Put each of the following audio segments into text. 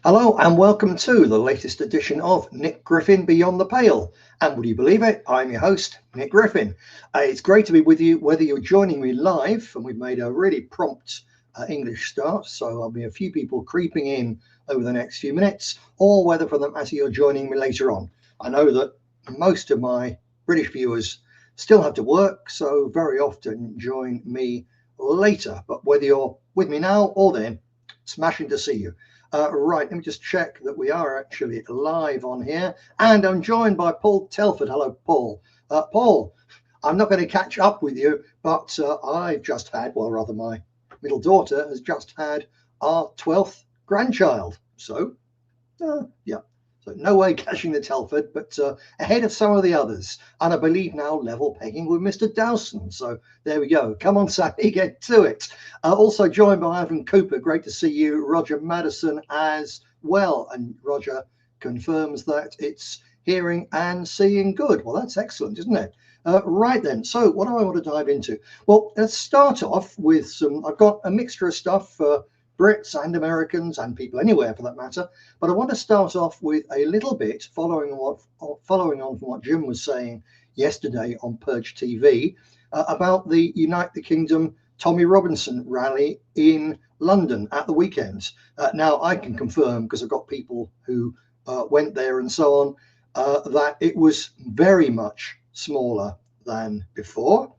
Hello and welcome to the latest edition of Nick Griffin Beyond the Pale. And would you believe it? I'm your host, Nick Griffin. It's great to be with you, whether you're joining me live, and we've made a really prompt English start, so there'll be a few people creeping in over the next few minutes, or whether for them as you're joining me later on. I know that most of my British viewers still have to work, so very often join me later. But whether you're with me now or then, smashing to see you. Right, let me just check that we are actually live on here. And I'm joined by Paul Telford. Hello, Paul. Paul, I'm not going to catch up with you, but I've just had, well, rather my middle daughter has just had our 12th grandchild. So, yeah. So no way catching the Telford, but ahead of some of the others. And I believe now level pegging with Mr. Dowson. So there we go. Come on, Sammy, get to it. Also joined by Ivan Cooper. Great to see you. Roger Madison as well. And Roger confirms that it's hearing and seeing good. Well, that's excellent, isn't it? Right then. So what do I want to dive into? Well, let's start off with I've got a mixture of stuff for Brits and Americans and people anywhere for that matter. But I want to start off with a little bit following on from what Jim was saying yesterday on Purge TV about the Unite the Kingdom Tommy Robinson rally in London at the weekend. Now I can confirm, because I've got people who went there and so on, that it was very much smaller than before.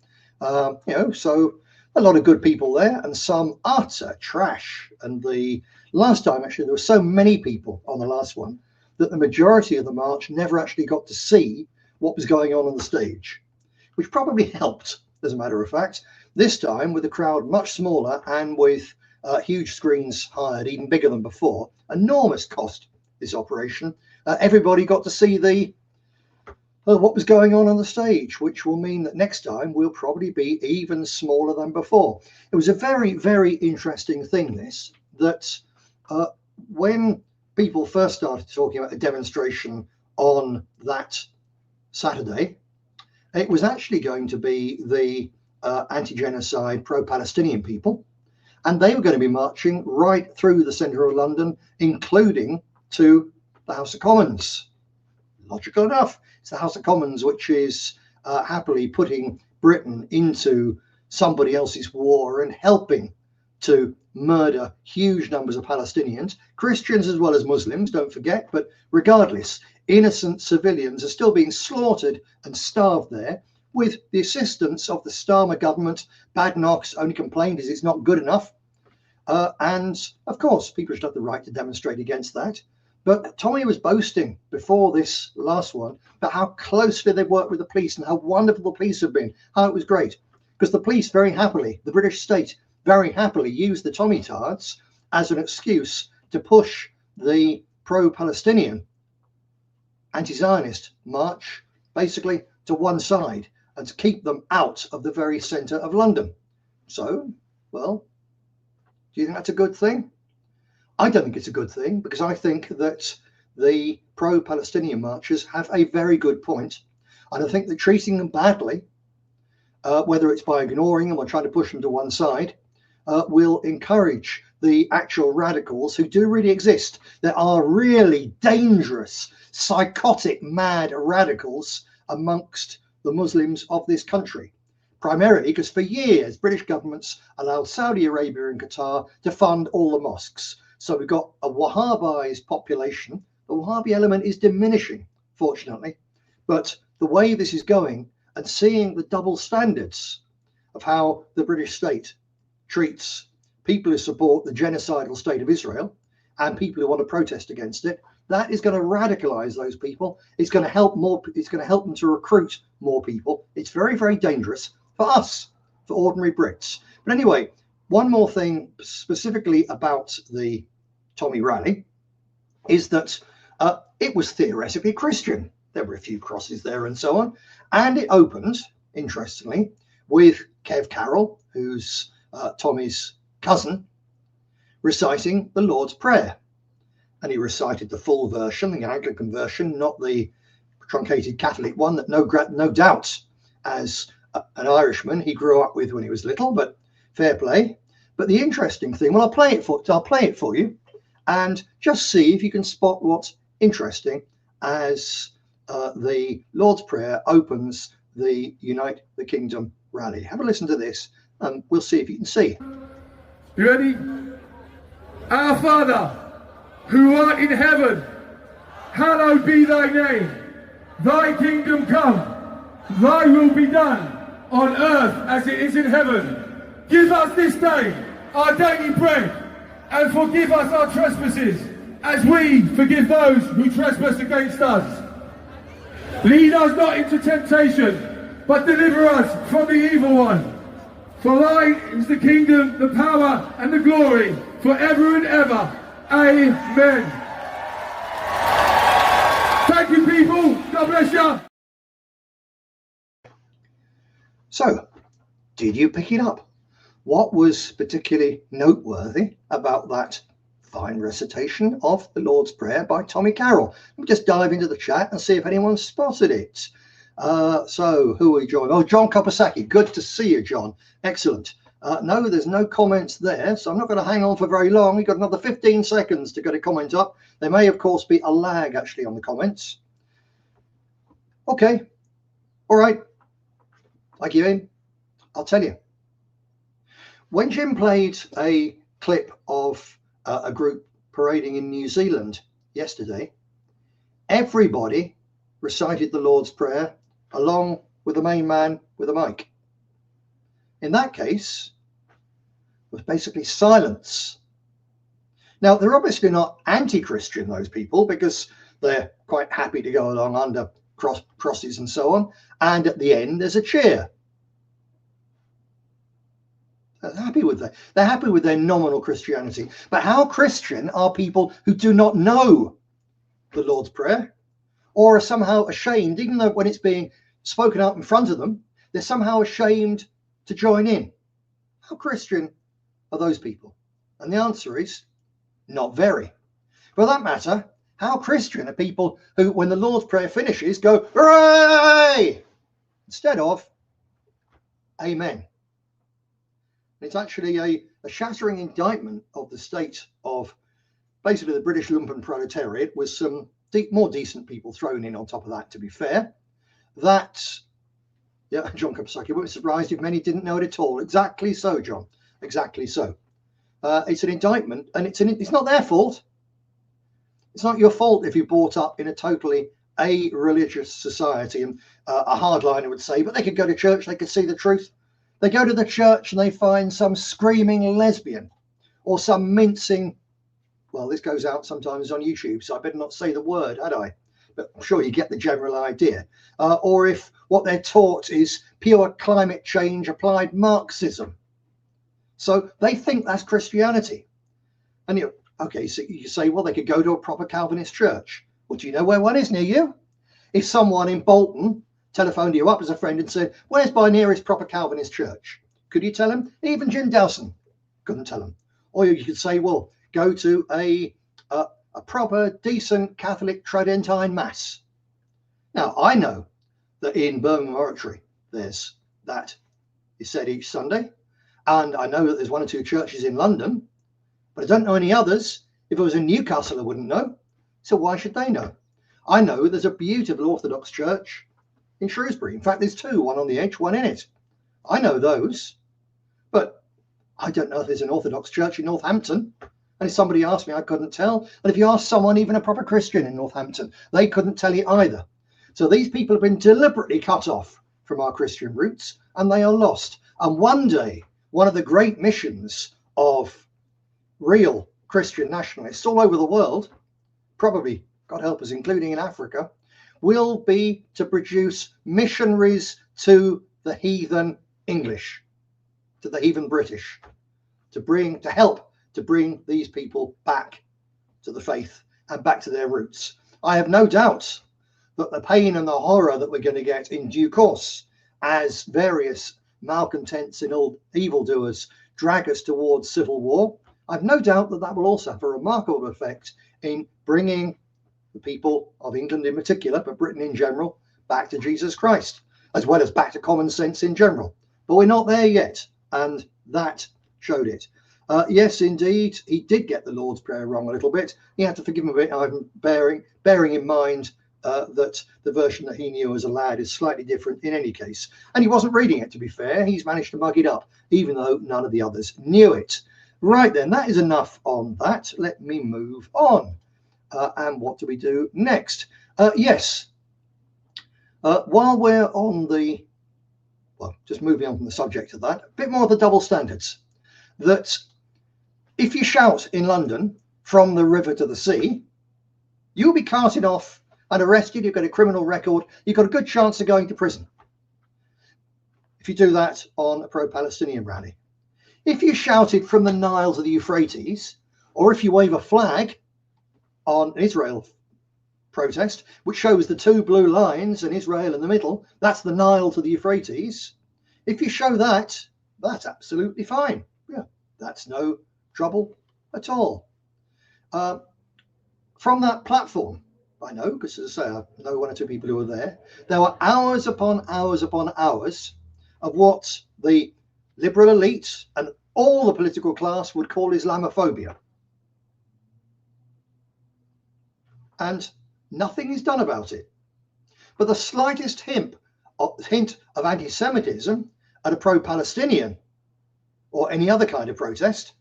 So a lot of good people there and some utter trash. And the last time, actually, there were so many people on the last one that the majority of the march never actually got to see what was going on the stage, which probably helped, as a matter of fact. This time, with the crowd much smaller and with huge screens hired, even bigger than before, enormous cost, this operation, everybody got to see what was going on the stage, which will mean that next time we'll probably be even smaller than before. It was a very, very interesting thing, this, that when people first started talking about the demonstration on that Saturday, it was actually going to be the anti-genocide pro-Palestinian people, and they were going to be marching right through the centre of London, including to the House of Commons. Logical enough. It's the House of Commons which is happily putting Britain into somebody else's war and helping to murder huge numbers of Palestinians, Christians as well as Muslims, don't forget. But regardless, innocent civilians are still being slaughtered and starved there with the assistance of the Starmer government. Badenoch's only complaint is it's not good enough. And of course, people should have the right to demonstrate against that. But Tommy was boasting before this last one about how closely they've worked with the police and how wonderful the police have been, how it was great. Because the police very happily, the British state very happily used the Tommy tards as an excuse to push the pro-Palestinian anti-Zionist march basically to one side and to keep them out of the very centre of London. So, well, do you think that's a good thing? I don't think it's a good thing, because I think that the pro-Palestinian marchers have a very good point. And I think that treating them badly, whether it's by ignoring them or trying to push them to one side, will encourage the actual radicals who do really exist. There are really dangerous, psychotic, mad radicals amongst the Muslims of this country. Primarily because for years, British governments allowed Saudi Arabia and Qatar to fund all the mosques. So we've got a Wahhabized population. The Wahhabi element is diminishing, fortunately. But the way this is going, and seeing the double standards of how the British state treats people who support the genocidal state of Israel and people who want to protest against it, that is going to radicalize those people. It's going to help them to recruit more people. It's very, very dangerous for us, for ordinary Brits. But anyway, one more thing specifically about the Tommy rally is that it was theoretically Christian. There were a few crosses there and so on. And it opened, interestingly, with Kev Carroll, who's Tommy's cousin, reciting the Lord's Prayer. And he recited the full version, the Anglican version, not the truncated Catholic one that no doubt, as an Irishman, he grew up with when he was little, but fair play. But the interesting thing, well, I'll play it for you, and just see if you can spot what's interesting as the Lord's Prayer opens the Unite the Kingdom rally. Have a listen to this and we'll see if you can see. You ready? Our Father, who art in heaven, hallowed be thy name. Thy kingdom come, thy will be done, on earth as it is in heaven. Give us this day our daily bread, and forgive us our trespasses, as we forgive those who trespass against us. Lead us not into temptation, but deliver us from the evil one. For thine is the kingdom, the power, and the glory, forever and ever. Amen. Thank you, people. God bless you. So, did you pick it up? What was particularly noteworthy about that fine recitation of the Lord's Prayer by Tommy Carroll? Let me just dive into the chat and see if anyone spotted it. So, who are we joining? Oh, John Kopasaki. Good to see you, John. Excellent. No, there's no comments there, so I'm not going to hang on for very long. We've got another 15 seconds to get a comment up. There may, of course, be a lag, actually, on the comments. Okay. All right. Like you in? I'll tell you. When Jim played a clip of a group parading in New Zealand yesterday, everybody recited the Lord's Prayer along with the main man with a mic. In that case, it was basically silence. Now, they're obviously not anti-Christian, those people, because they're quite happy to go along under crosses and so on. And at the end, there's a cheer. They're happy with that. They're happy with their nominal Christianity. But how Christian are people who do not know the Lord's Prayer, or are somehow ashamed, even though when it's being spoken out in front of them, they're somehow ashamed to join in? How Christian are those people? And the answer is not very. For that matter, how Christian are people who, when the Lord's Prayer finishes, go, hooray, instead of amen? It's actually a shattering indictment of the state of basically the British lumpen proletariat, with some more decent people thrown in on top of that, to be fair. That, yeah, John Kopsaki, we're surprised if many didn't know it at all. Exactly so, John. Exactly so. It's an indictment, and it's not their fault. It's not your fault if you're brought up in a totally a-religious society, and a hardliner would say, but they could go to church, they could see the truth. They go to the church and they find some screaming lesbian or some mincing, well, this goes out sometimes on YouTube, so I better not say the word, had I? But I'm sure you get the general idea. Or if what they're taught is pure climate change applied Marxism. So they think that's Christianity. And okay, so you say, well, they could go to a proper Calvinist church. Well, do you know where one is near you? If someone in Bolton telephoned you up as a friend and said, where's my nearest proper Calvinist church? Could you tell him? Even Jim Dowson couldn't tell him. Or you could say, well, go to a proper, decent Catholic Tridentine Mass. Now, I know that in Birmingham Oratory, there's that is said each Sunday. And I know that there's one or two churches in London, but I don't know any others. If it was in Newcastle, I wouldn't know. So why should they know? I know there's a beautiful Orthodox church in Shrewsbury. In fact, there's two, one on the edge, one in it. I know those, but I don't know if there's an Orthodox church in Northampton. And if somebody asked me, I couldn't tell. And if you ask someone, even a proper Christian in Northampton, they couldn't tell you either. So these people have been deliberately cut off from our Christian roots, and they are lost. And one day, one of the great missions of real Christian nationalists all over the world, probably, God help us, including in Africa, will be to produce missionaries to the heathen English, to the heathen British, to help to bring these people back to the faith and back to their roots. I have no doubt that the pain and the horror that we're going to get in due course as various malcontents and old evildoers drag us towards civil war, I've no doubt that that will also have a remarkable effect in bringing the people of England in particular, but Britain in general, back to Jesus Christ, as well as back to common sense in general. But we're not there yet, and that showed it. Yes, indeed, he did get the Lord's Prayer wrong a little bit. He had to forgive him a bit, bearing in mind that the version that he knew as a lad is slightly different in any case. And he wasn't reading it, to be fair. He's managed to mug it up, even though none of the others knew it. Right then, that is enough on that. Let me move on. And what do we do next? Yes, while we're on the, well, just moving on from the subject of that, a bit more of the double standards. That if you shout in London from the river to the sea, you'll be carted off and arrested. You've got a criminal record. You've got a good chance of going to prison if you do that on a pro-Palestinian rally. If you shouted from the Nile to the Euphrates, or if you wave a flag on an Israel protest, which shows the two blue lines and Israel in the middle, that's the Nile to the Euphrates. If you show that, that's absolutely fine. Yeah, that's no trouble at all. From that platform, I know, because as I say, I know one or two people who were there were hours upon hours upon hours of what the liberal elite and all the political class would call Islamophobia. And nothing is done about it. But the slightest hint of anti-Semitism at a pro-Palestinian or any other kind of protest,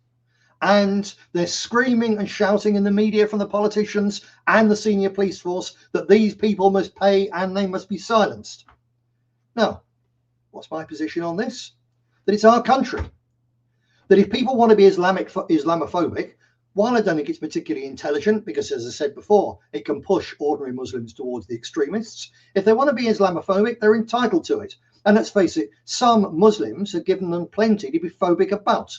and they're screaming and shouting in the media from the politicians and the senior police force that these people must pay and they must be silenced. Now, what's my position on this? That it's our country. That if people want to be Islamophobic, while I don't think it's particularly intelligent, because as I said before, it can push ordinary Muslims towards the extremists, if they want to be Islamophobic, they're entitled to it. And let's face it, some Muslims have given them plenty to be phobic about.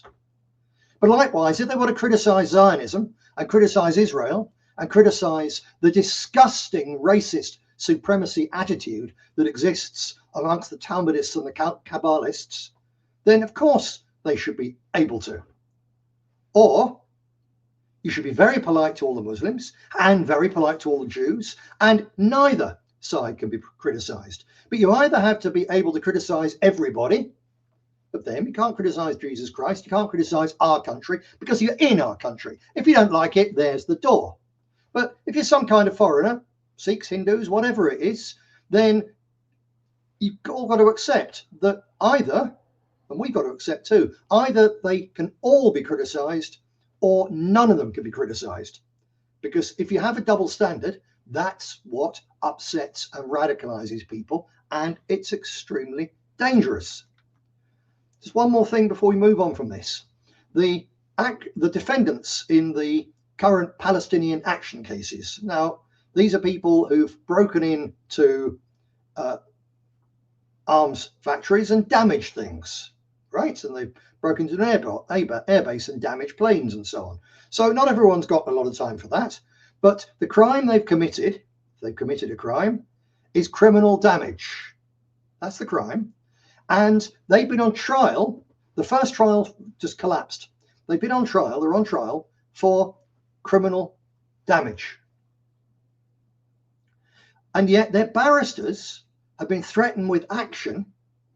But likewise, if they want to criticize Zionism and criticize Israel and criticize the disgusting racist supremacy attitude that exists amongst the Talmudists and the Kabbalists, then of course they should be able to. Or you should be very polite to all the Muslims and very polite to all the Jews, and neither side can be criticized. But you either have to be able to criticize everybody, but then you can't criticize Jesus Christ, you can't criticize our country because you're in our country. If you don't like it, there's the door. But if you're some kind of foreigner, Sikhs, Hindus, whatever it is, then you've all got to accept that either, and we've got to accept too, either they can all be criticized or none of them can be criticized. Because if you have a double standard, that's what upsets and radicalizes people, and it's extremely dangerous. Just one more thing before we move on from this. The defendants in the current Palestinian action cases. Now, these are people who've broken into arms factories and damaged things, right? And they've broken into an airbase and damaged planes and so on. So not everyone's got a lot of time for that. But the crime they've committed a crime, is criminal damage. That's the crime. And they've been on trial. The first trial just collapsed. They've been on trial. They're on trial for criminal damage. And yet their barristers have been threatened with action,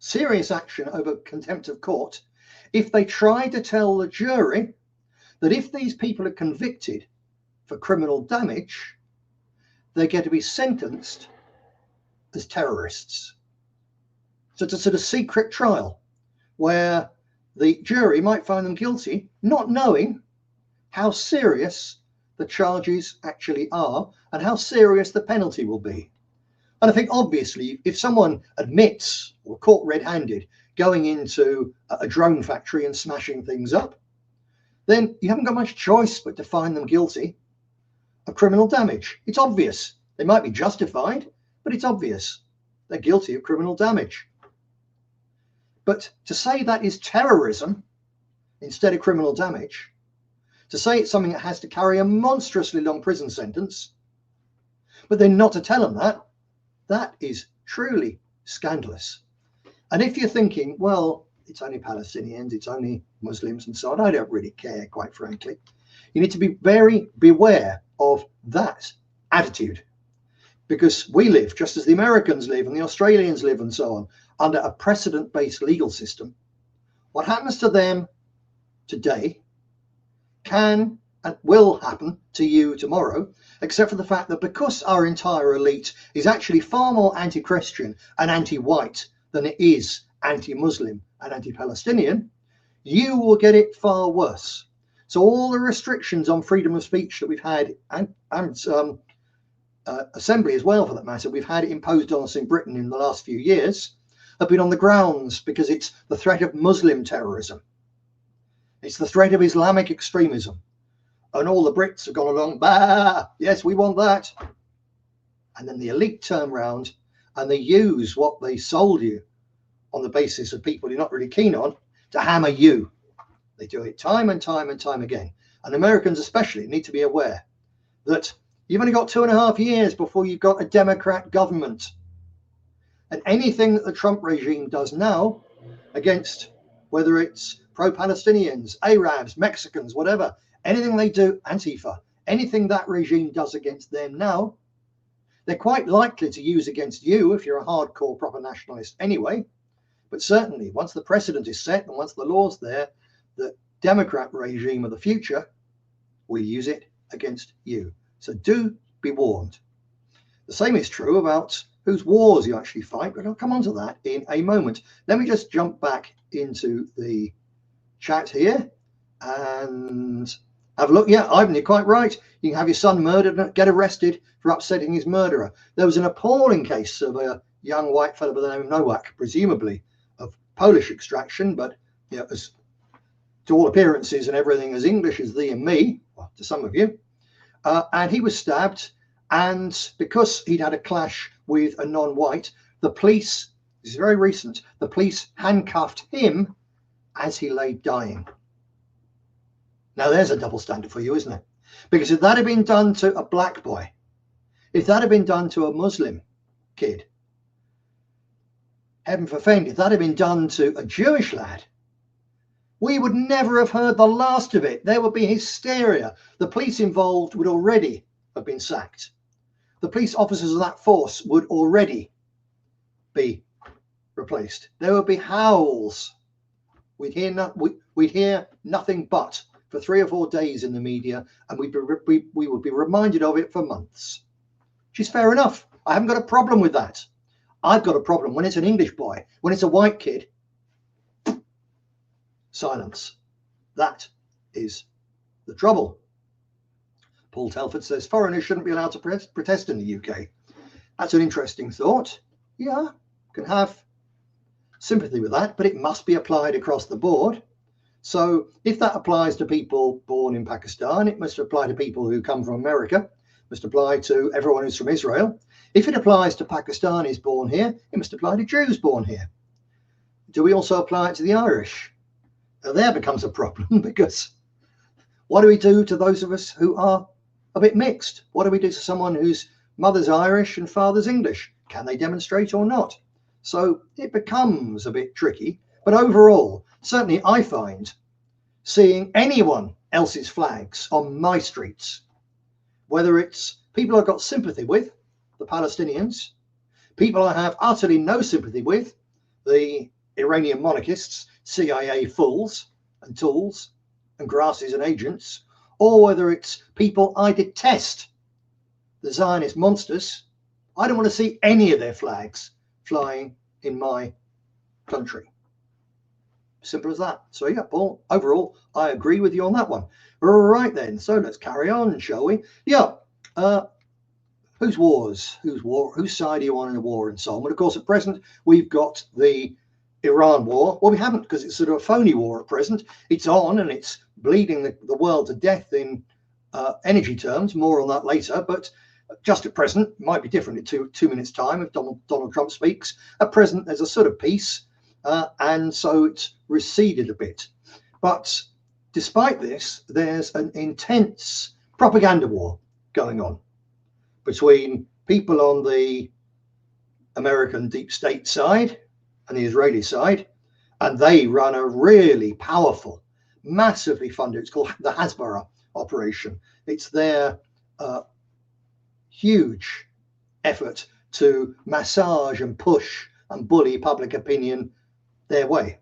serious action over contempt of court, if they try to tell the jury that if these people are convicted for criminal damage, they get to be sentenced as terrorists. So it's a sort of secret trial where the jury might find them guilty, not knowing how serious the charges actually are and how serious the penalty will be. And I think obviously if someone admits or caught red-handed going into a drone factory and smashing things up, then you haven't got much choice but to find them guilty of criminal damage. It's obvious. They might be justified, but it's obvious. They're guilty of criminal damage. But to say that is terrorism instead of criminal damage, to say it's something that has to carry a monstrously long prison sentence, but then not to tell them that is truly scandalous. And if you're thinking, well, it's only Palestinians, it's only Muslims and so on, I don't really care, quite frankly. You need to be very beware of that attitude, because we live, just as the Americans live and the Australians live and so on, under a precedent-based legal system. What happens to them today can and will happen to you tomorrow, except for the fact that because our entire elite is actually far more anti-Christian and anti-white than it is anti-Muslim and anti-Palestinian, you will get it far worse. So all the restrictions on freedom of speech that we've had, and assembly as well for that matter, we've had imposed on us in Britain in the last few years, have been on the grounds because it's the threat of Muslim terrorism. It's the threat of Islamic extremism. And all the Brits have gone along, bah, yes, we want that. And then the elite turn round and they use what they sold you on the basis of people you're not really keen on to hammer you. They do it time and time and time again. And Americans especially need to be aware that you've only got 2.5 years before you've got a Democrat government. And anything that the Trump regime does now against, whether it's pro-Palestinians, Arabs, Mexicans, whatever, anything they do, Antifa, anything that regime does against them now, they're quite likely to use against you if you're a hardcore proper nationalist anyway. But certainly once the precedent is set and once the law's there, the Democrat regime of the future will use it against you. So do be warned. The same is true about whose wars you actually fight, but I'll come on to that in a moment. Let me just jump back into the chat here and have a look. Yeah, Ivan, you're quite right. You can have your son murdered and get arrested for upsetting his murderer. There was an appalling case of a young white fellow by the name of Nowak, presumably of Polish extraction, but you know, as to all appearances and everything as English as thee and me, well, to some of you. And he was stabbed, and because he'd had a clash with a non-white, the police, this is very recent, the police handcuffed him as he lay dying. Now there's a double standard for you, isn't it? Because if that had been done to a black boy, if that had been done to a Muslim kid, heaven forfend, if that had been done to a Jewish lad, we would never have heard the last of it. There would be hysteria. The police involved would already have been sacked. The police officers of that force would already be replaced. There would be howls. We'd hear nothing but for 3 or 4 days in the media, and we would be reminded of it for months. Which is fair enough. I haven't got a problem with that. I've got a problem when it's an English boy, when it's a white kid. Silence. That is the trouble. Paul Telford says foreigners shouldn't be allowed to protest in the UK. That's an interesting thought. Yeah, can have sympathy with that, but it must be applied across the board. So if that applies to people born in Pakistan, it must apply to people who come from America, it must apply to everyone who's from Israel. If it applies to Pakistanis born here, it must apply to Jews born here. Do we also apply it to the Irish? Now there becomes a problem, because what do we do to those of us who are a bit mixed? What do we do to someone whose mother's Irish and father's English? Can they demonstrate or not? So it becomes a bit tricky. But overall, certainly I find seeing anyone else's flags on my streets, whether it's people I've got sympathy with, the Palestinians, people I have utterly no sympathy with, the Iranian monarchists, CIA fools and tools and grasses and agents, or whether it's people I detest, the Zionist monsters, I don't want to see any of their flags flying in my country. Simple as that. So yeah, Paul, overall, I agree with you on that one. Right then, so let's carry on, shall we? Yeah. Whose wars? Whose side are you on in the war and so on? Well, of course, at present, we've got the Iran war. Well, we haven't, because it's sort of a phony war at present. It's on and it's bleeding the world to death in energy terms. More on that later. But just at present, it might be different in two minutes' time if Donald Trump speaks. At present, there's a sort of peace. And so it's receded a bit. But despite this, there's an intense propaganda war going on between people on the American deep state side and the Israeli side. And they run a really powerful, massively funded, it's called the Hasbara operation. It's their huge effort to massage and push and bully public opinion their way.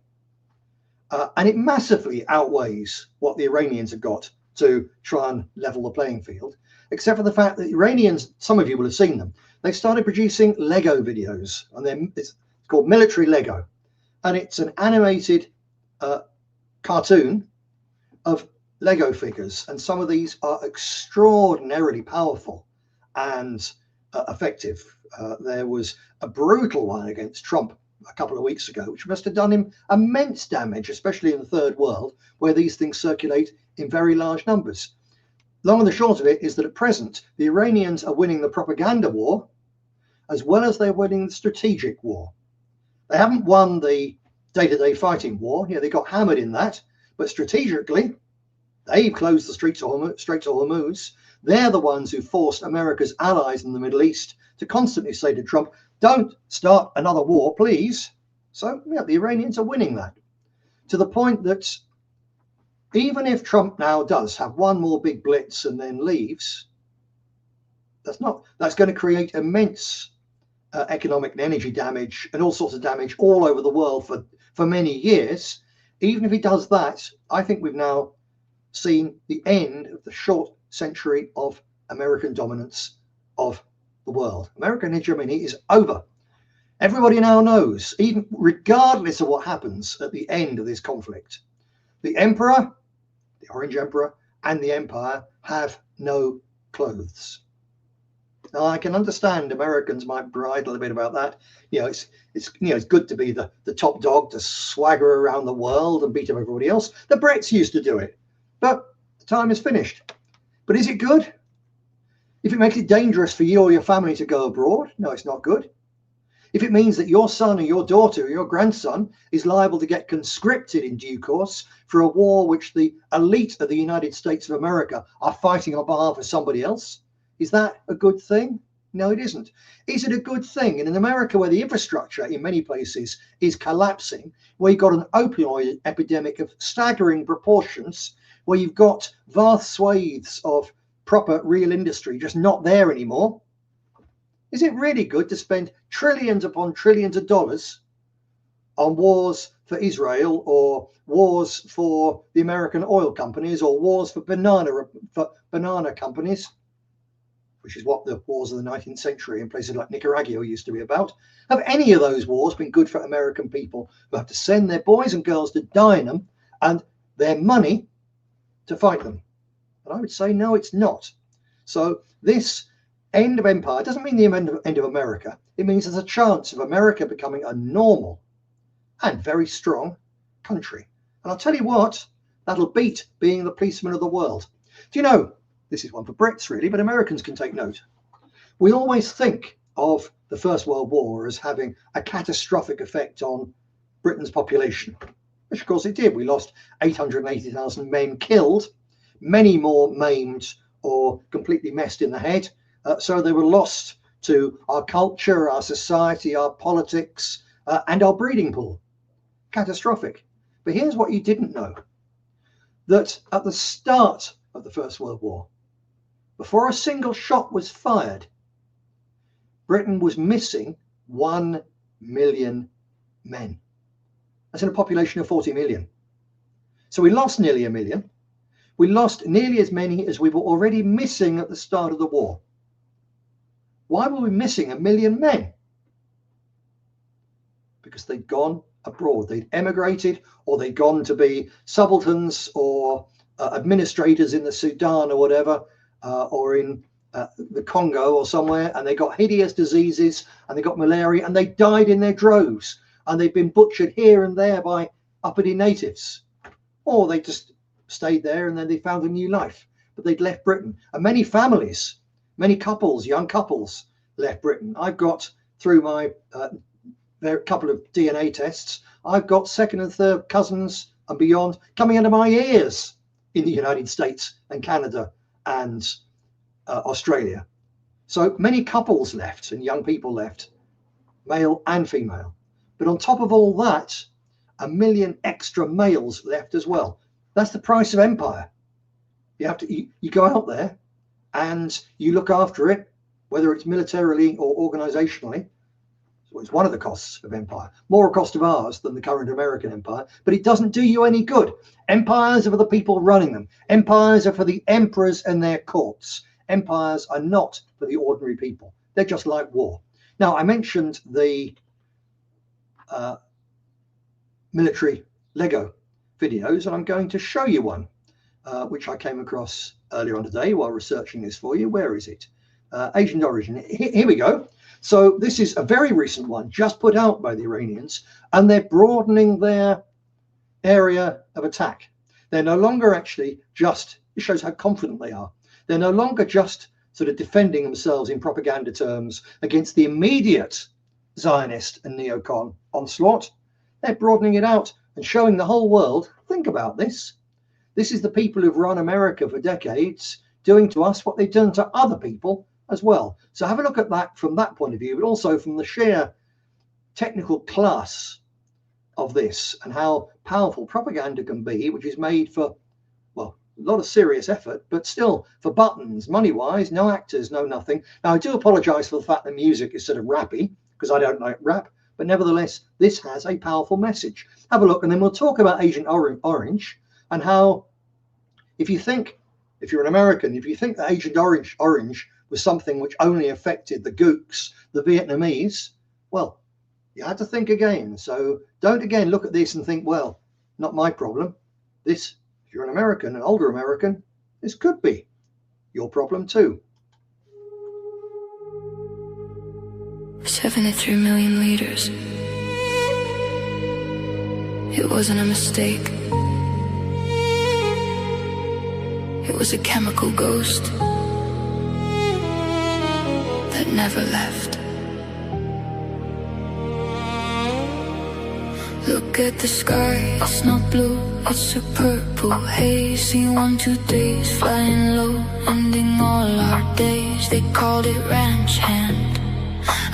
And it massively outweighs what the Iranians have got to try and level the playing field, except for the fact that the Iranians, some of you will have seen them, they started producing Lego videos, and it's called Military Lego, and it's an animated cartoon of Lego figures, and some of these are extraordinarily powerful and effective. There was a brutal one against Trump a couple of weeks ago, which must have done him immense damage, especially in the third world, where these things circulate in very large numbers. Long and the short of it is that at present, the Iranians are winning the propaganda war, as well as they're winning the strategic war. They haven't won the day-to-day fighting war. Yeah, they got hammered in that, but strategically, they've closed the Strait of Hormuz. They're the ones who forced America's allies in the Middle East to constantly say to Trump, don't start another war, please. So, yeah, the Iranians are winning that, to the point that even if Trump now does have one more big blitz and then leaves, that's going to create immense economic and energy damage and all sorts of damage all over the world for many years. Even if he does that, I think we've now seen the end of the short century of American dominance of the world. American hegemony is over. Everybody now knows, even regardless of what happens at the end of this conflict, the emperor, the Orange Emperor, and the empire have no clothes. Now, I can understand Americans might bridle a bit about that. It's good to be the top dog, to swagger around the world and beat up everybody else. The Brits used to do it, but the time is finished. But is it good? If it makes it dangerous for you or your family to go abroad, no, it's not good. If it means that your son or your daughter or your grandson is liable to get conscripted in due course for a war which the elite of the United States of America are fighting on behalf of somebody else, is that a good thing? No, it isn't. Is it a good thing in America, where the infrastructure in many places is collapsing, where you've got an opioid epidemic of staggering proportions, where you've got vast swathes of proper real industry just not there anymore? Is it really good to spend trillions upon trillions of dollars on wars for Israel, or wars for the American oil companies, or wars for banana companies, which is what the wars of the 19th century in places like Nicaragua used to be about? Have any of those wars been good for American people who have to send their boys and girls to die in them and their money to fight them? And I would say no, it's not. So this end of empire doesn't mean the end of America. It means there's a chance of America becoming a normal and very strong country. And I'll tell you what, that'll beat being the policeman of the world. Do you know, this is one for Brits really, but Americans can take note. We always think of the First World War as having a catastrophic effect on Britain's population, which of course it did. We lost 880,000 men killed, many more maimed or completely messed in the head. So they were lost to our culture, our society, our politics, and our breeding pool. Catastrophic. But here's what you didn't know. That at the start of the First World War, before a single shot was fired, Britain was missing 1 million men. That's in a population of 40 million. So we lost nearly 1 million. We lost nearly as many as we were already missing at the start of the war. Why were we missing 1 million men? Because they'd gone abroad. They'd emigrated, or they'd gone to be subalterns or administrators in the Sudan or whatever, or in the Congo or somewhere, and they got hideous diseases, and they got malaria, and they died in their droves, and they'd been butchered here and there by uppity natives. Or they just stayed there and then they found a new life, but they'd left Britain. And many families, many couples, young couples, left Britain. I've got, through my couple of DNA tests, I've got second and third cousins and beyond coming under my ears in the United States and Canada and Australia. So many couples left and young people left, male and female. But on top of all that, 1 million extra males left as well. That's the price of empire. You have to, you go out there and you look after it, whether it's militarily or organizationally, So it's one of the costs of empire, more a cost of ours than the current American empire, but it doesn't do you any good. Empires are for the people running them. Empires are for the emperors and their courts. Empires are not for the ordinary people. They're just like war. Now, I mentioned the military Lego videos, and I'm going to show you one, which I came across earlier on today while researching this for you. Where is it? Agent Origin. Here we go. So this is a very recent one, just put out by the Iranians, and they're broadening their area of attack. They're no longer actually just, it shows how confident they are. They're no longer just sort of defending themselves in propaganda terms against the immediate Zionist and neocon onslaught. They're broadening it out and showing the whole world, think about this. This is the people who've run America for decades doing to us what they've done to other people as well. So have a look at that from that point of view, but also from the sheer technical class of this and how powerful propaganda can be, which is made for, well, a lot of serious effort, but still for buttons, money-wise, no actors, no nothing. Now, I do apologize for the fact that music is sort of rappy, because I don't like rap, but nevertheless, this has a powerful message. Have a look, and then we'll talk about Agent Orange and how, if you're an American, if you think that Agent Orange was something which only affected the gooks, the Vietnamese, well, you had to think again. So don't again look at this and think, well, not my problem. This, if you're an American, an older American, this could be your problem too. 73 million liters. It wasn't a mistake. It was a chemical ghost that never left. Look at the sky, it's not blue, it's a purple hazy 1-2 days, flying low, ending all our days. They called it ranch hand,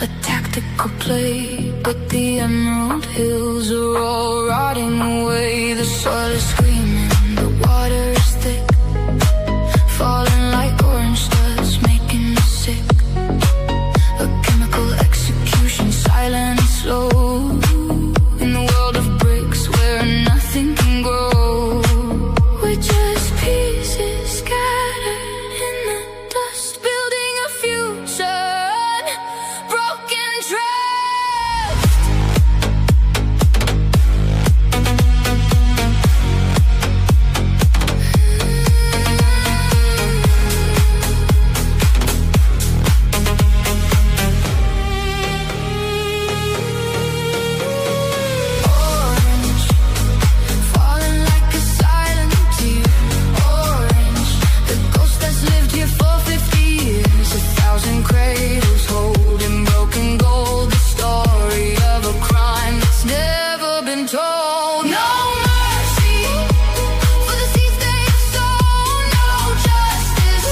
a tactical play, but the emerald hills are all rotting away. The soil is screaming, the water is thick, falling like orange studs, making me sick. A chemical execution, silent and slow, in the world of bricks where nothing can grow. We're just pieces scattered in the dust, building a future, broken track. Orange, falling like a silent tear. Orange, the ghost that's lived here for 50 years. 1,000 cradles holding broken gold. The story of a crime that's never been told. No mercy for the seeds they've sown. No justice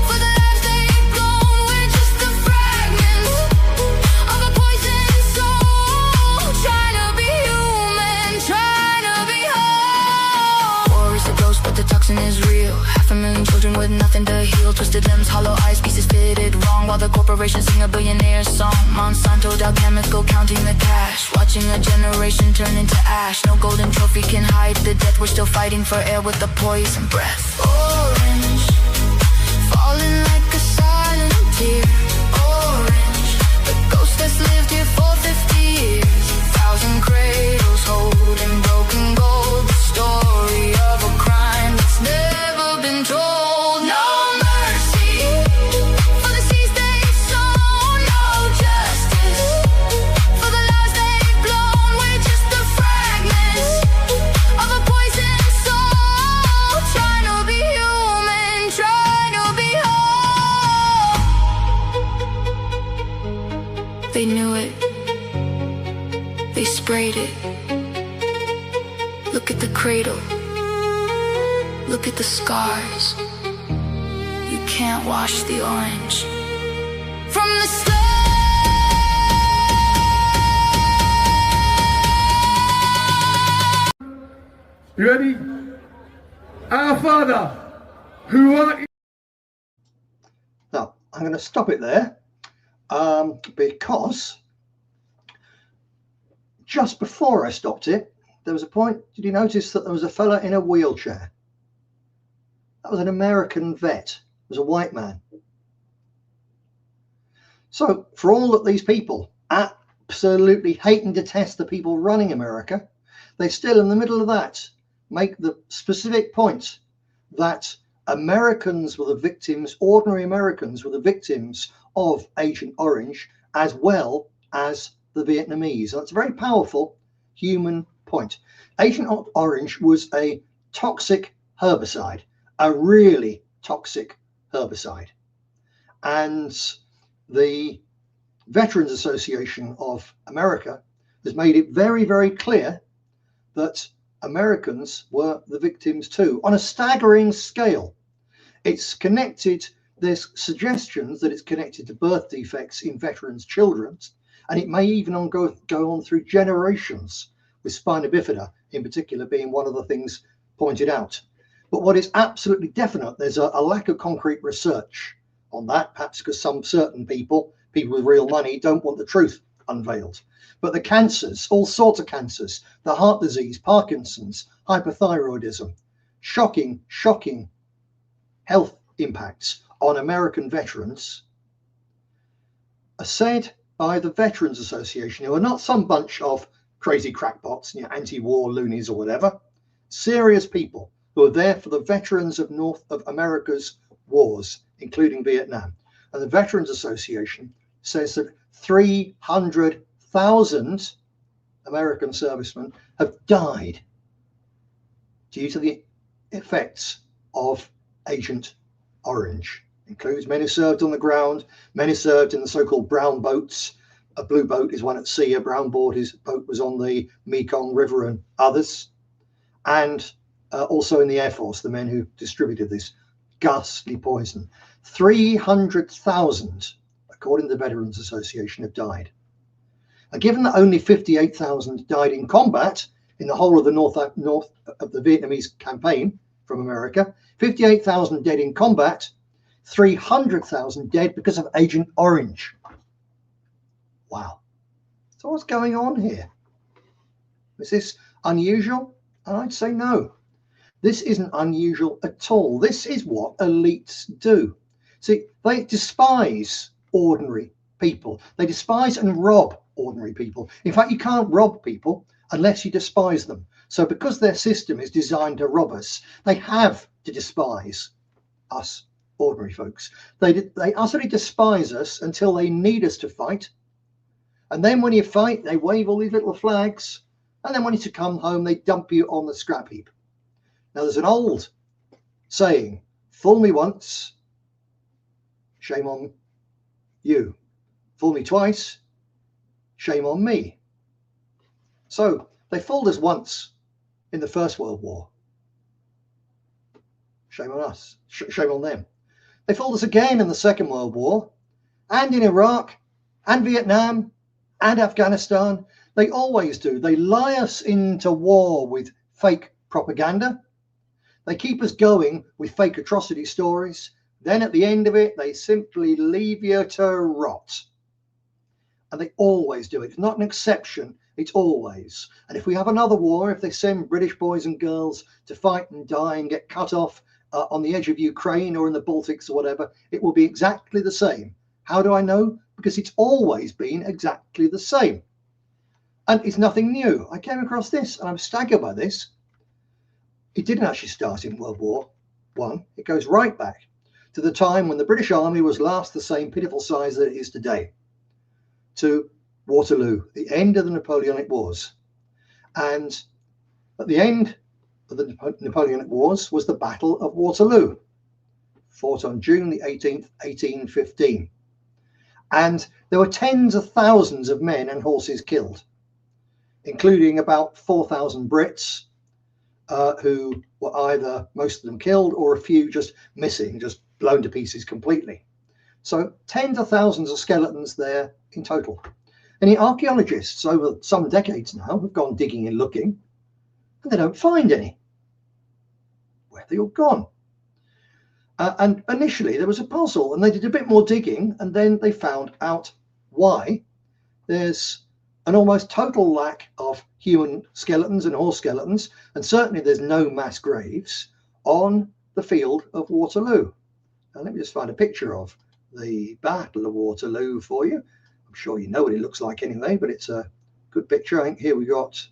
for the lives they've blown. We're just the fragments of a poisoned soul, trying to be human, trying to be whole. War is a ghost, but the toxin is real. 500,000 children with nothing to heal. Twisted limbs, hollow eyes, pieces fitted wrong, while the corporations sing a billionaire song. Monsanto, Dow Chemical, counting the cash, watching a generation turn into ash. No golden trophy can hide the death. We're still fighting for air with the poison breath. Orange, falling like a silent tear. Orange, the ghost that's lived here for 50 years. 1,000 cradles holding broken gold. The story of a crime that's never been told. No mercy for the seeds they've sown. No justice for the lives they've blown. We're just the fragments of a poisoned soul, trying to be human, trying to be whole. They knew it. They sprayed it. Look at the cradle. Look at the scars. You can't wash the orange from the slave. You ready? Our Father, who art in... Now, I'm going to stop it there because just before I stopped it, there was a point, did you notice that there was a fella in a wheelchair? That was an American vet. It was a white man. So for all that these people absolutely hate and detest the people running America, they still, in the middle of that, make the specific point that Americans were the victims, ordinary Americans were the victims of Agent Orange, as well as the Vietnamese. And that's a very powerful human point. Agent Orange was a toxic herbicide, a really toxic herbicide. And the Veterans Association of America has made it very, very clear that Americans were the victims too, on a staggering scale. It's connected, there's suggestions that it's connected to birth defects in veterans' children, and it may even go on through generations, with spina bifida in particular being one of the things pointed out. But what is absolutely definite, there's a lack of concrete research on that, perhaps because some certain people with real money, don't want the truth unveiled. But the cancers, all sorts of cancers, the heart disease, Parkinson's, hypothyroidism, shocking health impacts on American veterans are said by the Veterans Association, who are not some bunch of crazy crackpots, anti-war loonies or whatever, serious people who are there for the veterans of North of America's wars, including Vietnam. And the Veterans Association says that 300,000 American servicemen have died due to the effects of Agent Orange. Includes men who served on the ground, men who served in the so-called brown boats. A blue boat is one at sea, a brown boat was on the Mekong River, and others. And also in the Air Force, the men who distributed this ghastly poison. 300,000, according to the Veterans Association, have died. And given that only 58,000 died in combat in the whole of the north of the Vietnamese campaign from America, 58,000 dead in combat, 300,000 dead because of Agent Orange. Wow. So what's going on here? Is this unusual? And I'd say no. This isn't unusual at all. This is what elites do. See, they despise ordinary people. They despise and rob ordinary people. In fact, you can't rob people unless you despise them. So because their system is designed to rob us, they have to despise us ordinary folks. They utterly despise us until they need us to fight. And then when you fight, they wave all these little flags. And then when you come home, they dump you on the scrap heap. Now, there's an old saying, fool me once, shame on you. Fool me twice, shame on me. So they fooled us once in the First World War. Shame on us, shame on them. They fooled us again in the Second World War, and in Iraq, and Vietnam, and Afghanistan. They always do. They lie us into war with fake propaganda. They keep us going with fake atrocity stories. Then at the end of it, they simply leave you to rot. And they always do it. It's not an exception. It's always. And if we have another war, if they send British boys and girls to fight and die and get cut off on the edge of Ukraine or in the Baltics or whatever, it will be exactly the same. How do I know? Because it's always been exactly the same. And it's nothing new. I came across this and I'm staggered by this. It didn't actually start in World War I. It goes right back to the time when the British Army was last the same pitiful size that it is today, to Waterloo, the end of the Napoleonic Wars. And at the end of the Napoleonic Wars was the Battle of Waterloo, fought on June the 18th, 1815. And there were tens of thousands of men and horses killed, including about 4,000 Brits, who were either most of them killed or a few just missing, just blown to pieces completely. So tens of thousands of skeletons there in total. And the archaeologists over some decades now have gone digging and looking, and they don't find any. Where have they all gone? And initially there was a puzzle, and they did a bit more digging, and then they found out why. There's an almost total lack of human skeletons and horse skeletons, and certainly there's no mass graves on the field of Waterloo. Now, let me just find a picture of the Battle of Waterloo for you. I'm sure you know what it looks like anyway, but it's a good picture. I think here we got,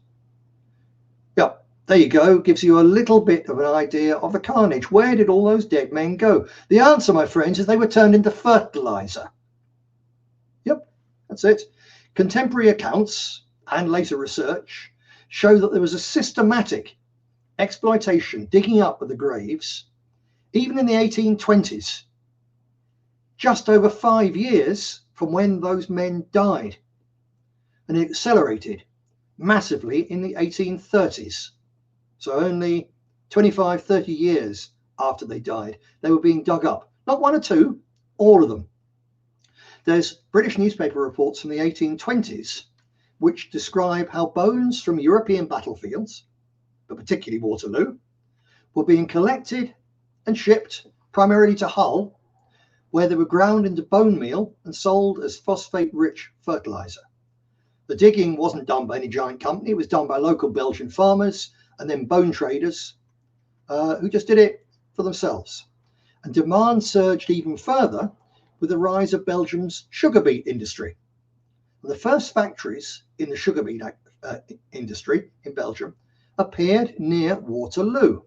yeah, there you go. Gives you a little bit of an idea of the carnage. Where did all those dead men go? The answer, my friends, is they were turned into fertilizer. Yep, that's it. Contemporary accounts and later research show that there was a systematic exploitation, digging up of the graves, even in the 1820s, just over 5 years from when those men died. And it accelerated massively in the 1830s. So only 25, 30 years after they died, they were being dug up. Not one or two, all of them. There's British newspaper reports from the 1820s which describe how bones from European battlefields, but particularly Waterloo, were being collected and shipped primarily to Hull, where they were ground into bone meal and sold as phosphate-rich fertilizer. The digging wasn't done by any giant company. It was done by local Belgian farmers and then bone traders who just did it for themselves. And demand surged even further with the rise of Belgium's sugar beet industry. And the first factories in the sugar beet industry in Belgium appeared near Waterloo.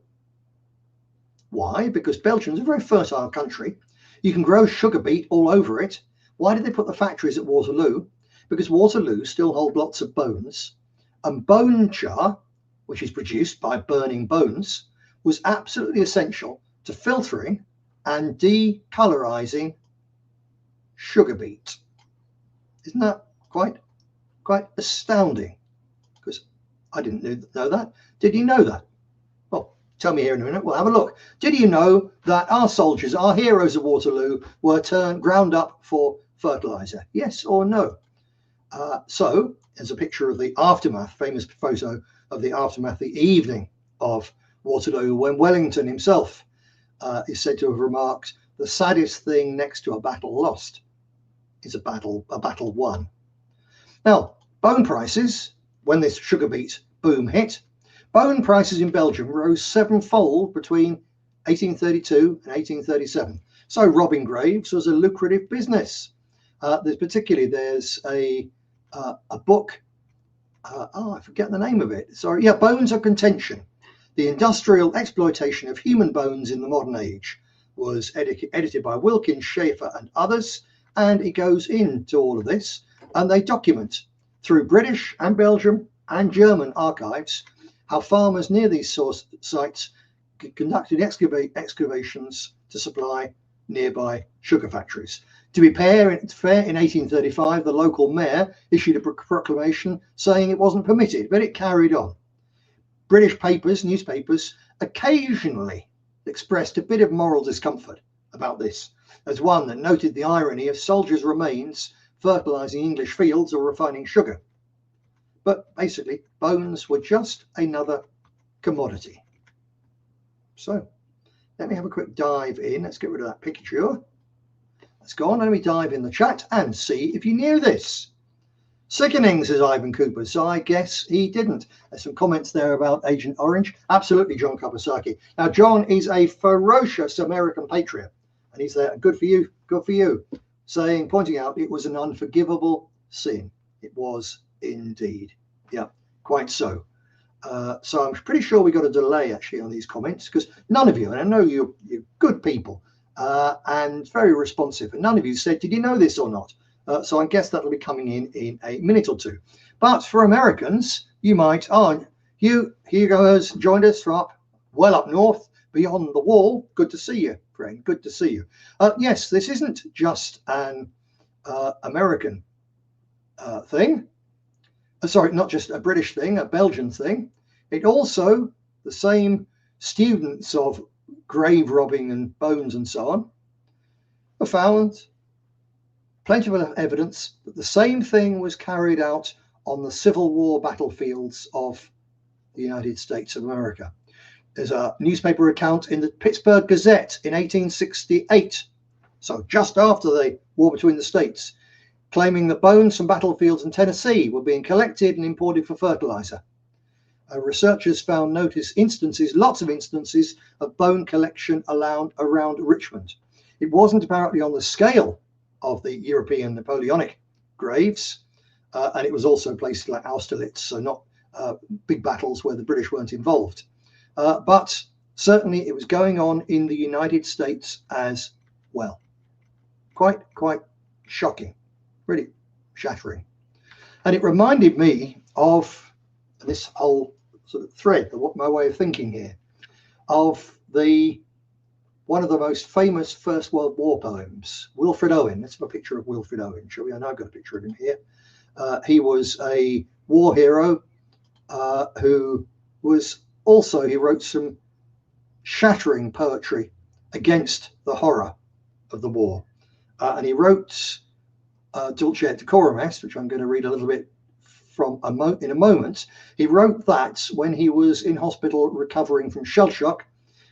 Why? Because Belgium's a very fertile country. You can grow sugar beet all over it. Why did they put the factories at Waterloo? Because Waterloo still hold lots of bones, and bone char, which is produced by burning bones, was absolutely essential to filtering and decolorizing sugar beet. Isn't that quite astounding? Because I didn't know that. Did you know that? Well, tell me here in a minute. We'll have a look. Did you know that our soldiers, our heroes of Waterloo, were ground up for fertilizer? Yes or no? So there's a picture of the aftermath, famous photo of the aftermath, the evening of Waterloo, when Wellington himself is said to have remarked, "The saddest thing next to a battle lost is a battle won." Now, bone prices, when this sugar beet boom hit, bone prices in Belgium rose sevenfold between 1832 and 1837. So robbing graves was a lucrative business. There's a book, I forget the name of it. Sorry, yeah, Bones of Contention. The industrial exploitation of human bones in the modern age was edited by Wilkins, Schaefer and others, and it goes into all of this, and they document through British and Belgium and German archives how farmers near these source sites conducted excavations to supply nearby sugar factories. To be fair, in 1835, the local mayor issued a proclamation saying it wasn't permitted, but it carried on. British newspapers, occasionally expressed a bit of moral discomfort about this. There's one that noted the irony of soldiers' remains fertilizing English fields or refining sugar. But basically, bones were just another commodity. So let me have a quick dive in. Let's get rid of that picture. Let's go on. Let me dive in the chat and see if you knew this. Sickening, says Ivan Cooper. So I guess he didn't. There's some comments there about Agent Orange. Absolutely, John Kapasaki. Now, John is a ferocious American patriot. And he's there. Good for you. Good for you. Pointing out it was an unforgivable sin. It was indeed. Yeah, quite so. So I'm pretty sure we got a delay actually on these comments, because none of you, and I know you're good people and very responsive, and none of you said, did you know this or not? So I guess that'll be coming in a minute or two. But for Americans, you might, you guys joined us from well up north, beyond the wall. Good to see you, friend. Good to see you. Yes, this isn't just an American thing. Sorry, not just a British thing, a Belgian thing. It also, the same students of grave robbing and bones and so on, have found plenty of evidence that the same thing was carried out on the Civil War battlefields of the United States of America. There's a newspaper account in the Pittsburgh Gazette in 1868, so just after the war between the states. claiming that bones from battlefields in Tennessee were being collected and imported for fertilizer. Researchers found lots of instances of bone collection around Richmond. It wasn't apparently on the scale of the European Napoleonic graves, and it was also places like Austerlitz, so not big battles where the British weren't involved. But certainly it was going on in the United States as well. Quite shocking, really shattering. And it reminded me of this whole sort of thread, my way of thinking here, of one of the most famous First World War poems, Wilfred Owen. Let's have a picture of Wilfred Owen, shall we? I know I've got a picture of him here. He was a war hero who was also, he wrote some shattering poetry against the horror of the war. And he wrote Dulce et Decorum Est, which I'm going to read a little bit from in a moment. He wrote that when he was in hospital recovering from shell shock.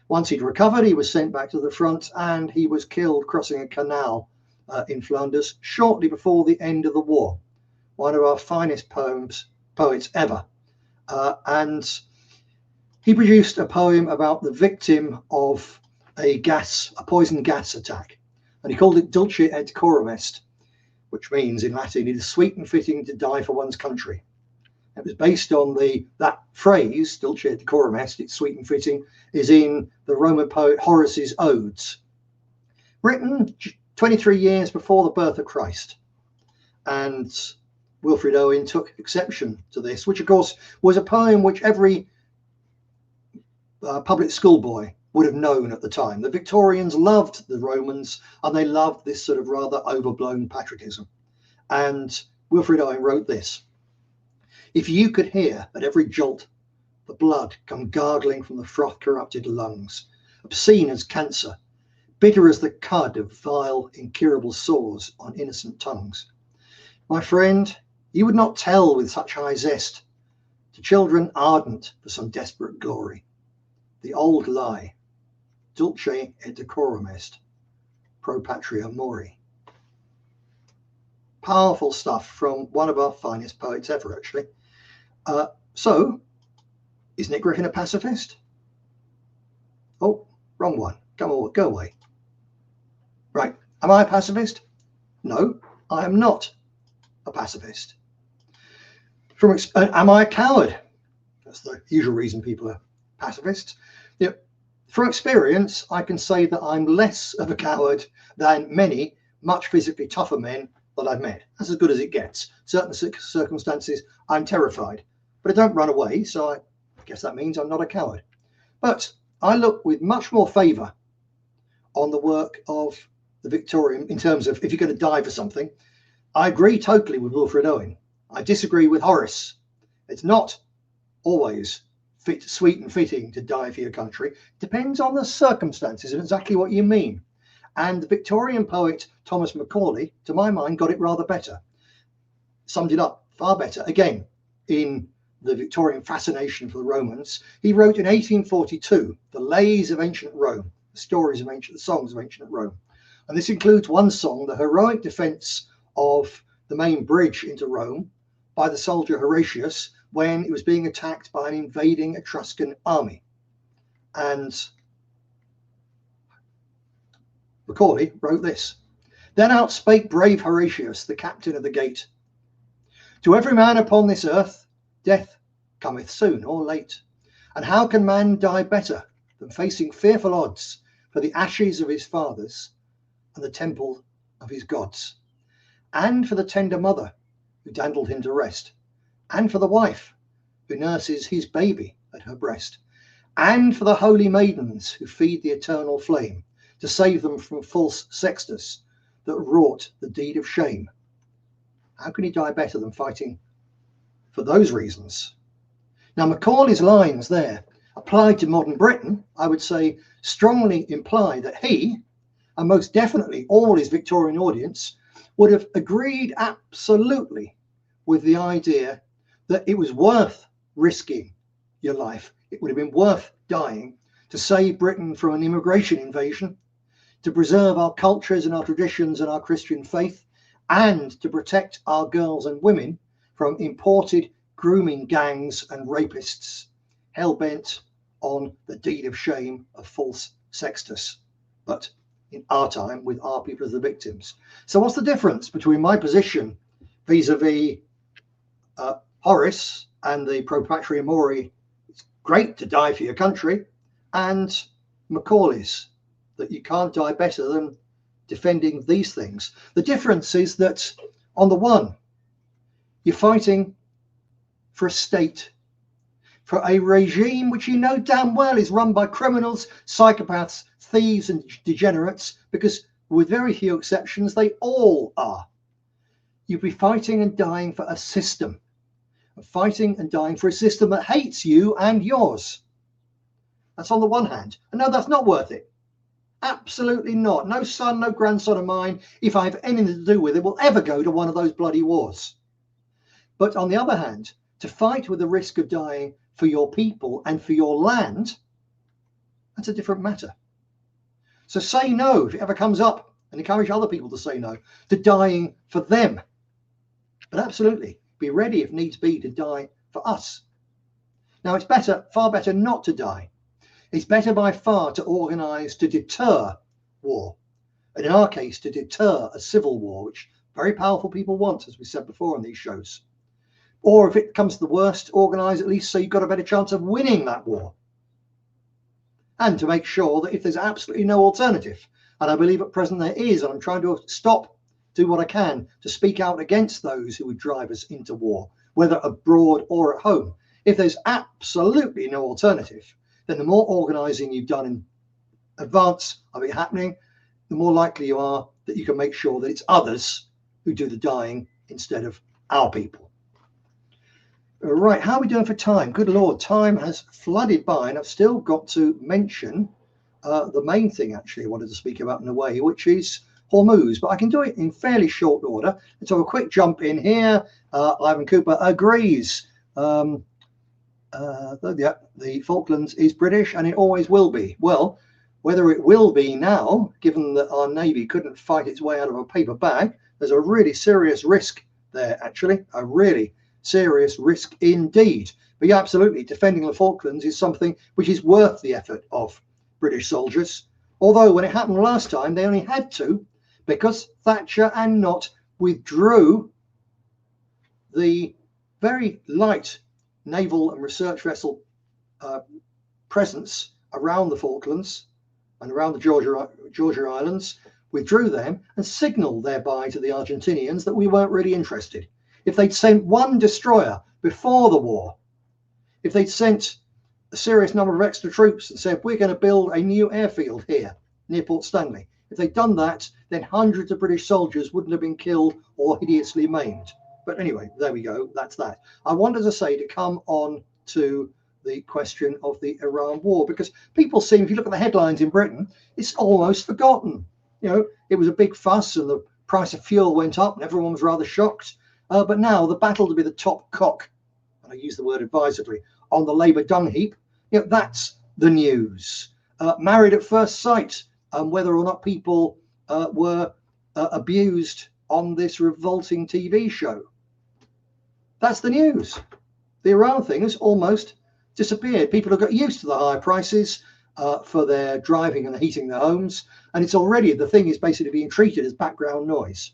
Once he'd recovered, he was sent back to the front, and he was killed crossing a canal in Flanders shortly before the end of the war. One of our finest poets ever. And he produced a poem about the victim of a poison gas attack. And he called it Dulce et Decorum Est, which means in Latin, it is sweet and fitting to die for one's country. It was based on that phrase, Dulce et Decorum Est, it's sweet and fitting, is in the Roman poet Horace's Odes, written 23 years before the birth of Christ. And Wilfred Owen took exception to this, which of course was a poem which every public school boy would have known at the time. The Victorians loved the Romans, and they loved this sort of rather overblown patriotism. And Wilfred Owen wrote this: "If you could hear at every jolt the blood come gargling from the froth-corrupted lungs, obscene as cancer, bitter as the cud of vile, incurable sores on innocent tongues, my friend, you would not tell with such high zest to children ardent for some desperate glory the old lie, Dulce et Decorum Est, pro patria mori." Powerful stuff from one of our finest poets ever, actually. So, is Nick Griffin a pacifist? Oh, wrong one. Go away. Right. Am I a pacifist? No, I am not a pacifist. Am I a coward? That's the usual reason people are pacifists. From experience, I can say that I'm less of a coward than many much physically tougher men that I've met. That's as good as it gets. Certain circumstances, I'm terrified, but I don't run away, so I guess that means I'm not a coward. But I look with much more favour on the work of the Victorian in terms of if you're going to die for something. I agree totally with Wilfred Owen. I disagree with Horace. It's not always sweet and fitting to die for your country. Depends on the circumstances and exactly what you mean. And the Victorian poet Thomas Macaulay, to my mind, got it rather better. Summed it up far better. Again, in the Victorian fascination for the Romans, he wrote in 1842 the Lays of Ancient Rome, the songs of ancient Rome. And this includes one song, the heroic defense of the main bridge into Rome by the soldier Horatius when it was being attacked by an invading Etruscan army. And Macaulay wrote this: "Then out spake brave Horatius, the captain of the gate, to every man upon this earth death cometh soon or late. And how can man die better than facing fearful odds for the ashes of his fathers and the temple of his gods, and for the tender mother who dandled him to rest, and for the wife who nurses his baby at her breast, and for the holy maidens who feed the eternal flame to save them from false Sextus that wrought the deed of shame? How can he die better than fighting for those reasons?" Now, Macaulay's lines there, applied to modern Britain, I would say strongly imply that he, and most definitely all his Victorian audience, would have agreed absolutely with the idea that it was worth risking your life. It would have been worth dying to save Britain from an immigration invasion, to preserve our cultures and our traditions and our Christian faith, and to protect our girls and women from imported grooming gangs and rapists hell-bent on the deed of shame of false sextus, but in our time with our people as the victims. So what's the difference between my position vis-a-vis Horace and the pro patria mori, it's great to die for your country, and Macaulay's, that you can't die better than defending these things? The difference is that on the one, you're fighting for a state, for a regime which you know damn well is run by criminals, psychopaths, thieves and degenerates, because with very few exceptions, they all are. You'd be fighting and dying for a system, fighting and dying for a system that hates you and yours. That's on the one hand. And no, that's not worth it. Absolutely not. No son, no grandson of mine, if I have anything to do with it, will ever go to one of those bloody wars. But on the other hand, to fight with the risk of dying for your people and for your land, that's a different matter. So say no if it ever comes up, and encourage other people to say no to dying for them. But absolutely, be ready if needs be to die for us. Now, it's better, far better not to die. It's better by far to organise to deter war. And in our case, to deter a civil war, which very powerful people want, as we said before on these shows. Or if it comes to the worst, organise at least so you've got a better chance of winning that war. And to make sure that if there's absolutely no alternative, and I believe at present there is, and I'm trying to do what I can to speak out against those who would drive us into war, whether abroad or at home. If there's absolutely no alternative, then the more organising you've done in advance of it happening, the more likely you are that you can make sure that it's others who do the dying instead of our people. Right, how are we doing for time? Good Lord, time has flooded by, and I've still got to mention the main thing actually I wanted to speak about in a way, which is Hormuz, but I can do it in fairly short order. Let's have a quick jump in here. Ivan Cooper agrees. The Falklands is British and it always will be. Well, whether it will be now, given that our Navy couldn't fight its way out of a paper bag, there's a really serious risk there, actually, a really serious risk indeed. But yeah, absolutely, defending the Falklands is something which is worth the effort of British soldiers. Although when it happened last time, they only had to, because Thatcher and Nott withdrew the very light naval and research vessel presence around the Falklands and around the Georgia Islands, withdrew them and signalled thereby to the Argentinians that we weren't really interested. If they'd sent one destroyer before the war, if they'd sent a serious number of extra troops and said, we're going to build a new airfield here near Port Stanley, if they'd done that, then hundreds of British soldiers wouldn't have been killed or hideously maimed. But anyway, there we go. That's that. I wanted to say to come on to the question of the Iran war, because people seem, if you look at the headlines in Britain, it's almost forgotten. You know, it was a big fuss and the price of fuel went up and everyone was rather shocked. But now the battle to be the top cock, and I use the word advisedly, on the Labour dung heap, you know, that's the news. Married at first sight, whether or not people were abused on this revolting TV show. That's the news. The Iran thing has almost disappeared. People have got used to the higher prices for their driving and heating their homes. And it's already, the thing is basically being treated as background noise.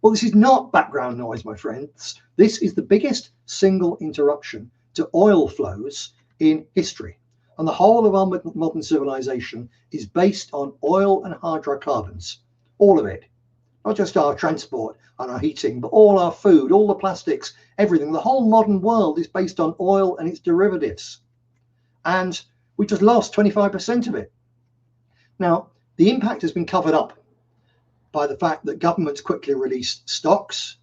Well, this is not background noise, my friends. This is the biggest single interruption to oil flows in history. And the whole of our modern civilization is based on oil and hydrocarbons. All of it. Not just our transport and our heating, but all our food, all the plastics, everything. The whole modern world is based on oil and its derivatives. And we just lost 25% of it. Now, the impact has been covered up by the fact that governments quickly released stocks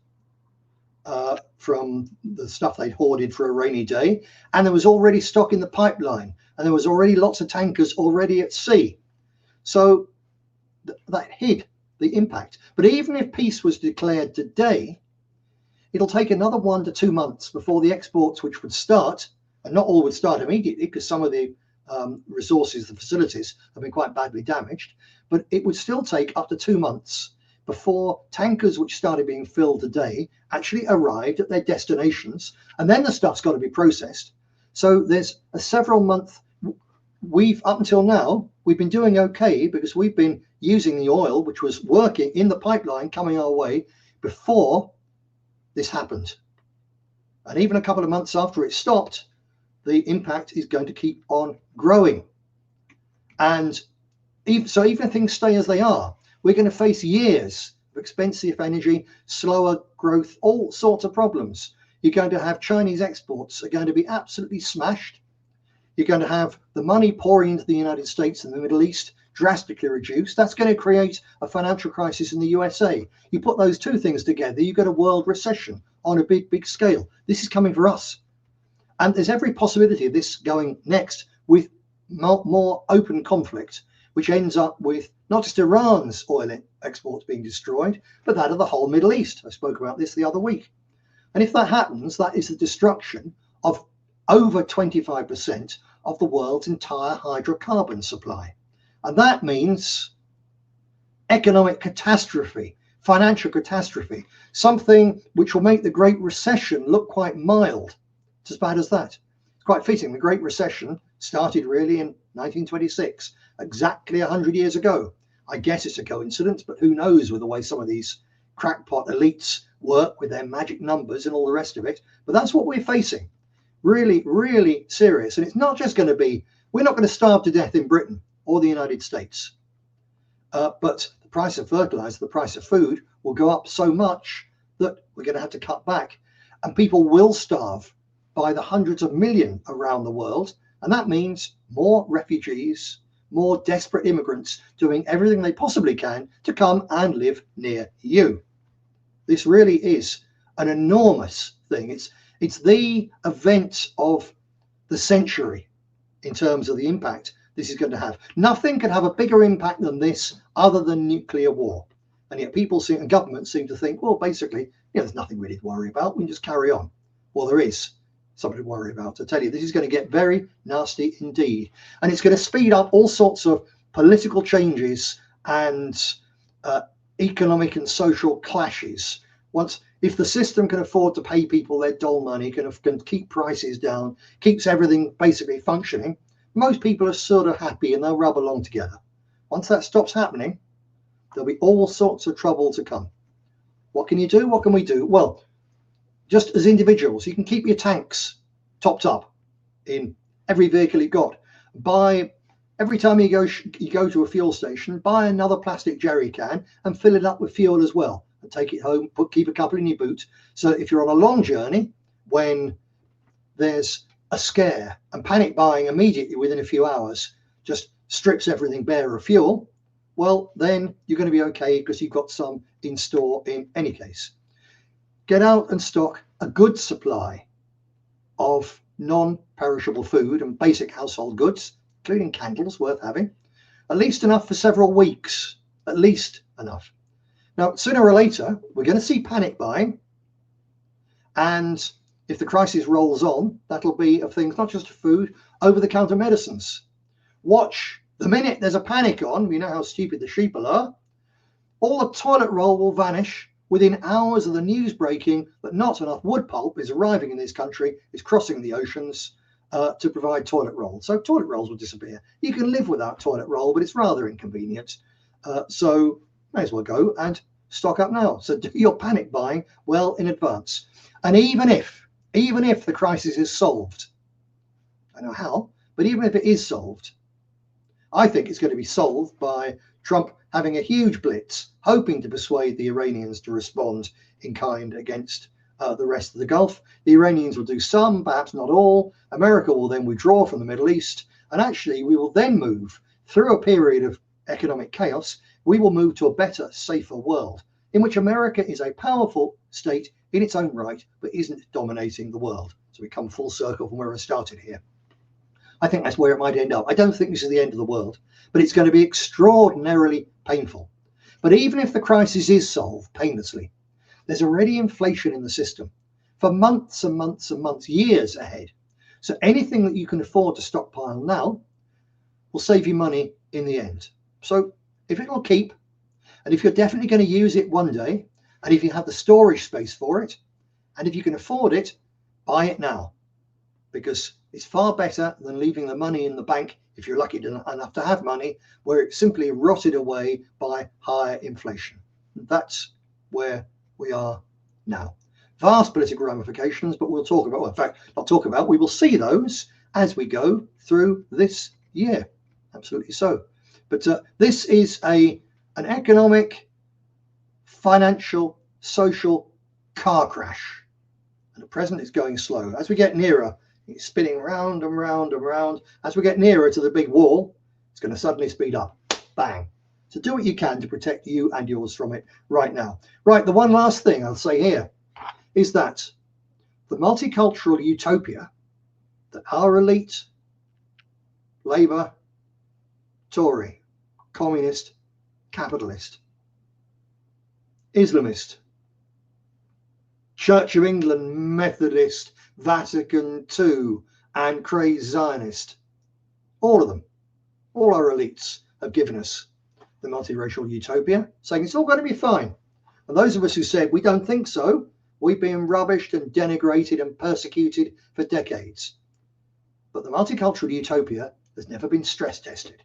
from the stuff they'd hoarded for a rainy day. And there was already stock in the pipeline. And there was already lots of tankers already at sea. So that hid the impact. But even if peace was declared today, it'll take another 1 to 2 months before the exports, which would start, and not all would start immediately because some of the resources, the facilities have been quite badly damaged, but it would still take up to 2 months before tankers which started being filled today actually arrived at their destinations, and then the stuff's got to be processed. So there's a several month, up until now, we've been doing okay because we've been using the oil which was working in the pipeline coming our way before this happened. And even a couple of months after it stopped, the impact is going to keep on growing. And even if things stay as they are, we're going to face years of expensive energy, slower growth, all sorts of problems. You're going to have Chinese exports are going to be absolutely smashed. You're going to have the money pouring into the United States and the Middle East drastically reduced. That's going to create a financial crisis in the USA. You put those two things together, you've got a world recession on a big scale. This is coming for us. And there's every possibility of this going next with more open conflict, which ends up with not just Iran's oil exports being destroyed, but that of the whole Middle East. I spoke about this the other week. And if that happens, that is the destruction of over 25% of the world's entire hydrocarbon supply. And that means economic catastrophe, financial catastrophe, something which will make the Great Recession look quite mild. It's as bad as that. It's quite fitting. The Great Recession started really in 1926, exactly 100 years ago. I guess it's a coincidence, but who knows with the way some of these crackpot elites work with their magic numbers and all the rest of it. But that's what we're facing. Really, really serious. And it's not just going to be, we're not going to starve to death in Britain or the United States. But the price of fertilizer, the price of food will go up so much that we're going to have to cut back. And people will starve by the hundreds of millions around the world. And that means more refugees, more desperate immigrants doing everything they possibly can to come and live near you. This really is an enormous thing. It's the event of the century in terms of the impact this is going to have. Nothing can have a bigger impact than this other than nuclear war. And yet people seem, and governments seem to think, well, basically, there's nothing really to worry about. We can just carry on. Well, there is something to worry about. I tell you, this is going to get very nasty indeed. And it's going to speed up all sorts of political changes and economic and social clashes. If the system can afford to pay people their dole money, can keep prices down, keeps everything basically functioning, most people are sort of happy and they'll rub along together. Once that stops happening, there'll be all sorts of trouble to come. What can you do? What can we do? Well, just as individuals, you can keep your tanks topped up in every vehicle you've got. Every time you go to a fuel station, buy another plastic jerry can and fill it up with fuel as well. And take it home, keep a couple in your boot. So if you're on a long journey, when there's a scare, and panic buying immediately within a few hours just strips everything bare of fuel, well, then you're going to be okay because you've got some in store in any case. Get out and stock a good supply of non-perishable food and basic household goods, including candles, worth having, at least enough for several weeks, at least enough. Now, sooner or later, we're going to see panic buying. And if the crisis rolls on, that'll be of things, not just food, over-the-counter medicines. Watch the minute there's a panic on, you know how stupid the sheeple are, all the toilet roll will vanish within hours of the news breaking that not enough wood pulp is arriving in this country, is crossing the oceans to provide toilet roll. So toilet rolls will disappear. You can live without toilet roll, but it's rather inconvenient. So may as well go and stock up now. So do your panic buying well in advance. And even if the crisis is solved, I don't know how, but even if it is solved, I think it's going to be solved by Trump having a huge blitz, hoping to persuade the Iranians to respond in kind against the rest of the Gulf. The Iranians will do some, perhaps not all. America will then withdraw from the Middle East. And actually, we will then move through a period of economic chaos. We will move to a better, safer world in which America is a powerful state in its own right, but isn't dominating the world. So we come full circle from where I started here. I think that's where it might end up. I don't think this is the end of the world, but it's going to be extraordinarily painful. But even if the crisis is solved painlessly, there's already inflation in the system for months and months and months, years ahead. So anything that you can afford to stockpile now will save you money in the end. So if it'll keep, And if you're definitely going to use it one day, and if you have the storage space for it, and if you can afford it, buy it now, because it's far better than leaving the money in the bank, if you're lucky enough to have money, where it's simply rotted away by higher inflation. That's where we are now. Vast political ramifications, but we'll talk about, well, in fact, not talk about, we will see those as we go through this year. Absolutely so. But this is an economic, financial, social car crash. And at present it's going slow. As we get nearer, it's spinning round and round and round. As we get nearer to the big wall, it's going to suddenly speed up. Bang. So do what you can to protect you and yours from it right now. Right, the one last thing I'll say here is that the multicultural utopia that our elite, Labour, Tory, communist, capitalist, Islamist, Church of England, Methodist, Vatican II, and crazed Zionist, all of them, all our elites have given us the multiracial utopia, saying it's all going to be fine. And those of us who said we don't think so, we've been rubbished and denigrated and persecuted for decades. But the multicultural utopia has never been stress tested.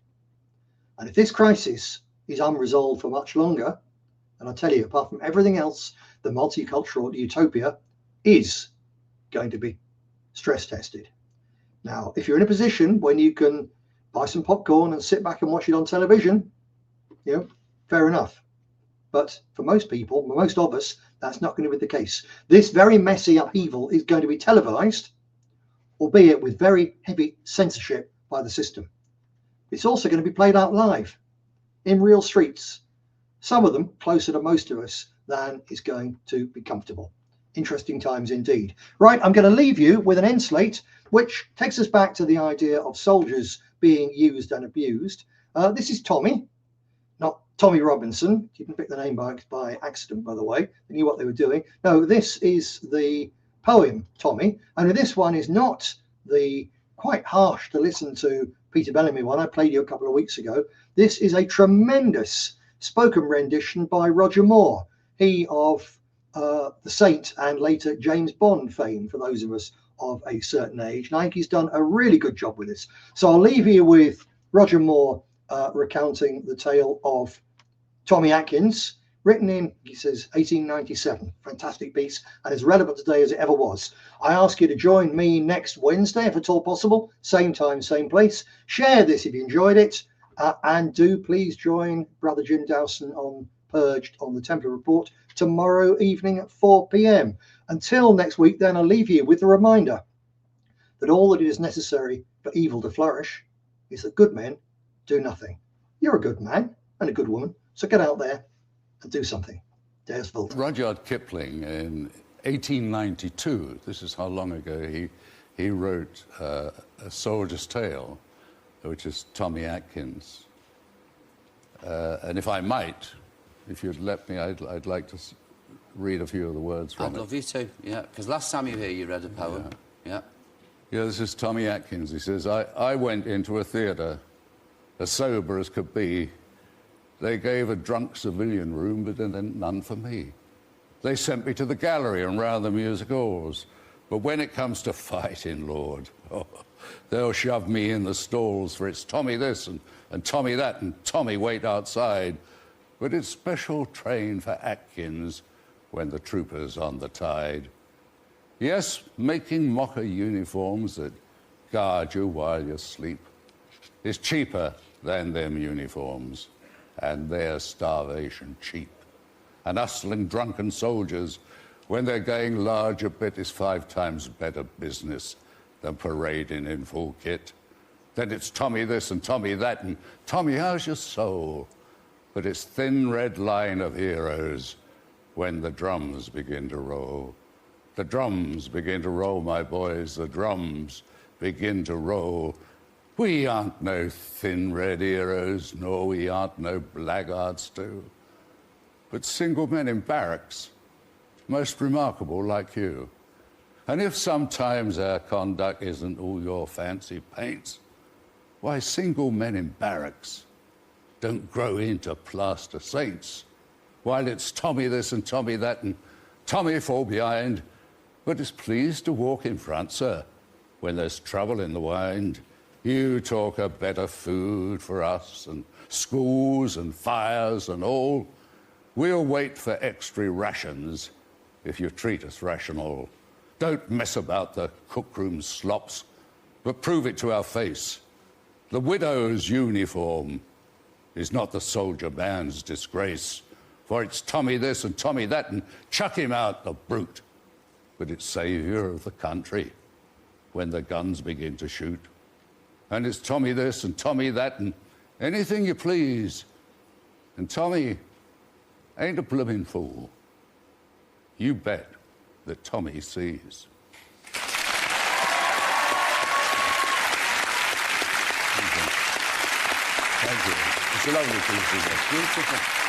And if this crisis is unresolved for much longer, and I tell you, apart from everything else, the multicultural utopia is going to be stress tested. Now, if you're in a position when you can buy some popcorn and sit back and watch it on television, you know, fair enough. But for most people, most of us, that's not going to be the case. This very messy upheaval is going to be televised, albeit with very heavy censorship by the system. It's also going to be played out live in real streets, some of them closer to most of us than is going to be comfortable. Interesting times indeed. Right, I'm going to leave you with an end slate, which takes us back to the idea of soldiers being used and abused. This is Tommy, not Tommy Robinson. Didn't pick the name by accident, by the way. They knew what they were doing. No, this is the poem Tommy. Only this one is not the quite harsh to listen to Peter Bellamy one I played you a couple of weeks ago. This is a tremendous spoken rendition by Roger Moore, he of The Saint and later James Bond fame, for those of us of a certain age. And I think he's done a really good job with this. So I'll leave you with Roger Moore recounting the tale of Tommy Atkins, written in, he says, 1897. Fantastic piece, and as relevant today as it ever was. I ask you to join me next Wednesday, if at all possible. Same time, same place. Share this if you enjoyed it. And do please join Brother Jim Dowson on Purged on the Templar Report tomorrow evening at 4 p.m. Until next week, then, I'll leave you with the reminder that all that is necessary for evil to flourish is that good men do nothing. You're a good man and a good woman, so get out there and do something. Deus Vult. Rudyard Kipling in 1892, this is how long ago, he wrote A Soldier's Tale, which is Tommy Atkins. And if I might, if you'd let me, I'd like to read a few of the words from it. I'd love you to, yeah, because last time you were here, you read a poem. Yeah. Yeah, this is Tommy Atkins. He says, I went into a theatre, as sober as could be. They gave a drunk civilian room, but then none for me. They sent me to the gallery and round the music halls. But when it comes to fighting, Lord, they'll shove me in the stalls, for it's Tommy this and Tommy that and Tommy wait outside. But it's special train for Atkins when the trooper's on the tide. Yes, making mocker uniforms that guard you while you sleep is cheaper than them uniforms, and their starvation cheap. And hustling drunken soldiers, when they're going large a bit, is 5 times better business than parading in full kit. Then it's Tommy this and Tommy that, and Tommy, how's your soul? But it's thin red line of heroes when the drums begin to roll. The drums begin to roll, my boys, the drums begin to roll. We aren't no thin red heroes, nor we aren't no blackguards too, but single men in barracks, most remarkable like you. And if sometimes our conduct isn't all your fancy paints, why, single men in barracks don't grow into plaster saints. while it's Tommy this and Tommy that and Tommy fall behind, but is pleased to walk in front, sir, when there's trouble in the wind. You talk of better food for us and schools and fires and all. We'll wait for extra rations if you treat us rational. Don't mess about the cookroom slops, but prove it to our face. The widow's uniform is not the soldier man's disgrace, for it's Tommy this and Tommy that, and chuck him out, the brute. But it's saviour of the country when the guns begin to shoot. And it's Tommy this and Tommy that, and anything you please. And Tommy ain't a blooming fool. You bet that Tommy sees. Thank you. It's a lovely piece, isn't it? Beautiful.